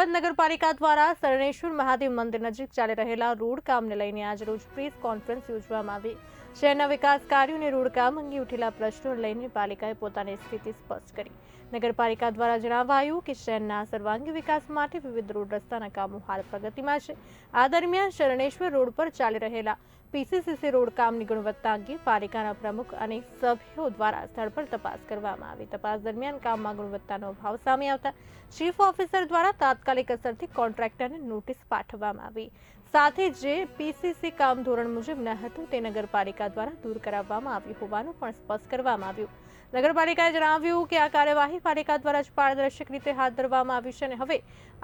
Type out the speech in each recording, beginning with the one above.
હળવદ નગરપાલિકા દ્વારા શરણેશ્વર મહાદેવ મંદિર નજીક ચાલી રહેલા રોડ કામને લઈને આજરોજ પ્રેસ કોન્ફરન્સ યોજવામાં આવી। શહેરના વિકાસ કાર્યો અને રોડ કામ અંગે ઉઠેલા પ્રશ્નો લઈને પાલિકાએ પોતાની સ્થિતિ સ્પષ્ટ કરી। નગરપાલિકા દ્વારા જણાવાયું કે શહેરના સર્વાંગી વિકાસ માટે વિવિધ રોડ રસ્તાના કામો હાલ પ્રગતિમાં છે। આ દરમિયાન શરણેશ્વર રોડ પર ચાલી રહેલા પીસીસીસી રોડ કામની ગુણવત્તા અંગે પાલિકાના પ્રમુખ અને સભ્યો દ્વારા સ્થળ પર તપાસ કરવામાં આવી। તપાસ દરમિયાન કામમાં ગુણવત્તાનો અભાવ સામે આવતા ચીફ ઓફિસર દ્વારા તાત્કાલિક અસરથી કોન્ટ્રાક્ટરને નોટિસ પાઠવવામાં આવી। સાથે જે પીસીસી કામ ધોરણ મુજબ ન હતું તે નગરપાલિકા દ્વારા દૂર કરાવવામાં આવ્યું હોવાનું પણ સ્પષ્ટ કરવામાં આવ્યું। નગરપાલિકાએ જણાવ્યું કે આ કાર્યવાહી પાલિકા દ્વારા જ પારદર્શક રીતે હાથ ધરવામાં આવી છે અને હવે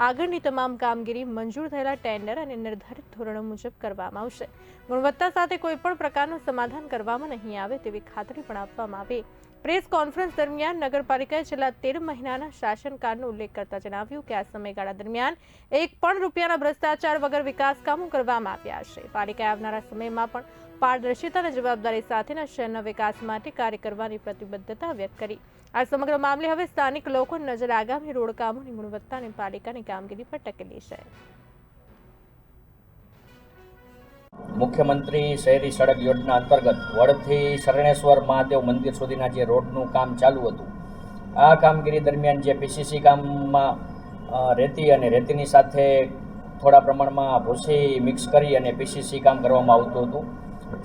આગળની તમામ કામગીરી મંજૂર થયેલા ટેન્ડર અને નિર્ધારિત ધોરણો મુજબ કરવામાં આવશે। ગુણવત્તા સાથે કોઈપણ પ્રકારનું સમાધાન કરવામાં નહીં આવે તેવી ખાતરી પણ આપવામાં આવી। પ્રેસ કોન્ફરન્સ દરમિયાન નગરપાલિકાએ છેલ્લા 13 મહિનાના શાસનકાળનો ઉલ્લેખ કરતા જણાવ્યું કે આ સમયગાળા દરમિયાન એક પણ રૂપિયાના ભ્રષ્ટાચાર વગર વિકાસ કામો કરવામાં આવ્યા છે। પાલિકાએ આવનારા સમયમાં પણ પારદર્શિતા અને જવાબદારી સાથેના શહેરના વિકાસ માટે કાર્ય કરવાની પ્રતિબદ્ધતા વ્યક્ત કરી। આ સમગ્ર મામલે હવે સ્થાનિક લોકોની નજર આગામી રોડ કામોની ગુણવત્તા અને પાલિકાની કામગીરી પર ટકેલી છે। મુખ્યમંત્રી શહેરી સડક યોજના અંતર્ગત વડથી શરણેશ્વર મહાદેવ મંદિર સુધીના જે રોડનું કામ ચાલુ હતું, આ કામગીરી દરમિયાન જે પીસીસી કામમાં રેતી અને રેતીની સાથે થોડા પ્રમાણમાં ભૂસી મિક્સ કરી અને પીસીસી કામ કરવામાં આવતું હતું।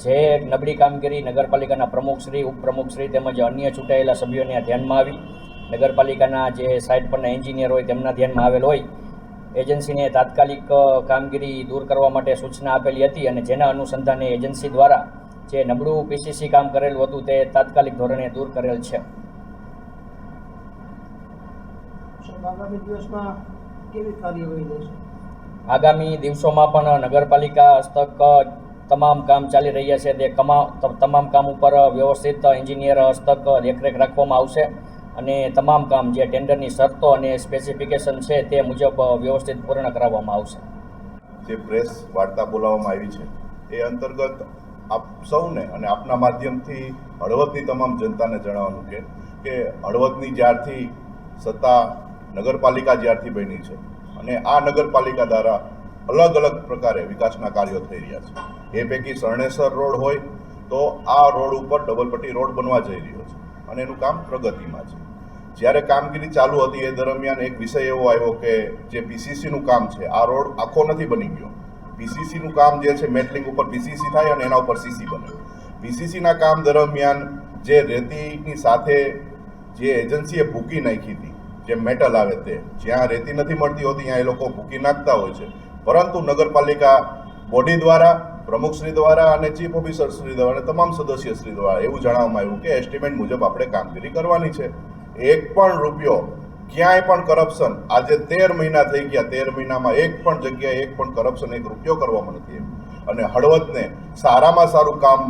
જે નબળી કામગીરી નગરપાલિકાના પ્રમુખશ્રી, ઉપપ્રમુખશ્રી તેમજ અન્ય ચૂંટાયેલા સભ્યોને ધ્યાનમાં આવી નગરપાલિકાના જે સાઇટ પરના એન્જિનિયર હોય તેમના ધ્યાનમાં આવેલ હોય એજન્સીને તાત્કાલિક કામગીરી દૂર કરવા માટે સૂચના આપેલી હતી અને જેના અનુસંધાને એજન્સી દ્વારા જે નબળું પીસીસી કામ કરેલું હતું તે તાત્કાલિક ધોરણે દૂર કરેલ છે। આગામી દિવસોમાં પણ નગરપાલિકા હસ્તક તમામ કામ ચાલી રહ્યા છે તે તમામ કામ ઉપર વ્યવસ્થિત એન્જિનિયર હસ્તક દેખરેખ રાખવામાં આવશે અને તમામ કામ જે ટેન્ડરની શરતો અને સ્પેસિફિકેશન છે તે મુજબ વ્યવસ્થિત પૂર્ણ કરાવવામાં આવશે। જે પ્રેસ વાર્તા બોલાવવામાં આવી છે એ અંતર્ગત આપ સૌને અને આપના માધ્યમથી હળવદની તમામ જનતાને જણાવવાનું કે હળવદની જ્યારથી સત્તા નગરપાલિકા જ્યારથી બની છે અને આ નગરપાલિકા દ્વારા અલગ અલગ પ્રકારે વિકાસના કાર્યો થઈ રહ્યા છે। એ પૈકી શરણેશ્વર રોડ હોય તો આ રોડ ઉપર ડબલ પટ્ટી રોડ બનવા જઈ રહ્યો છે અને એનું કામ પ્રગતિમાં છે। જ્યારે કામગીરી ચાલુ હતી એ દરમિયાન એક વિષય એવો આવ્યો કે જે પીસીસીનું કામ છે, આ રોડ આખો નથી બની ગયો। પીસીસીનું કામ જે છે મેટલિંગ ઉપર પીસીસી થાય અને એના ઉપર સીસી બને। પીસીસીના કામ દરમિયાન જે રેતીની સાથે જે એજન્સીએ ભૂકી નાખી હતી, જે મેટલ આવે તે જ્યાં રેતી નથી મળતી હોતી ત્યાં એ લોકો ભૂકી નાખતા હોય છે, પરંતુ નગરપાલિકા બોડી દ્વારા, પ્રમુખશ્રી દ્વારા અને ચીફ ઓફિસરશ્રી દ્વારા અને તમામ સદસ્યશ્રી દ્વારા એવું જણાવવામાં આવ્યું કે એસ્ટિમેટ મુજબ આપણે કામગીરી કરવાની છે। એક પણ રૂપિયો ક્યાંય પણ કરપ્શન, આજે 13 મહિના થઈ ગયા, 13 મહિનામાં એક પણ જગ્યાએ એક પણ કરપ્શન એક રૂપિયો કરવામાં નથી આવ્યું અને હળવદને સારામાં સારું કામ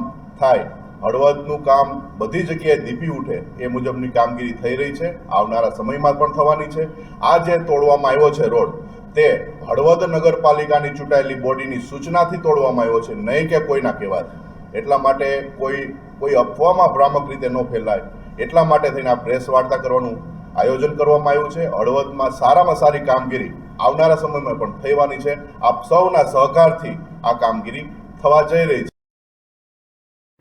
થાય, હળવદનું કામ બધી જગ્યાએ દીપી ઉઠે એ મુજબની કામગીરી થઈ રહી છે, આવનારા સમયમાં પણ થવાની છે। આ જે તોડવામાં આવ્યો છે રોડ તે હળવદ નગરપાલિકાની ચૂંટાયેલી બોડીની સૂચનાથી તોડવામાં આવ્યો છે, નહીં કે કોઈના કહેવાથી। એટલા માટે કોઈ અફવામાં ભ્રામક રીતે ન ફેલાય એટલા માટે થઈને આ પ્રેસ વાર્તા કરવાનું આયોજન કરવામાં આવ્યું છે। હળવદમાં સારામાં સારી કામગીરી આવનારા સમયમાં પણ થવાની છે। આપ સૌના સહકારથી આ કામગીરી થવા જઈ રહી છે।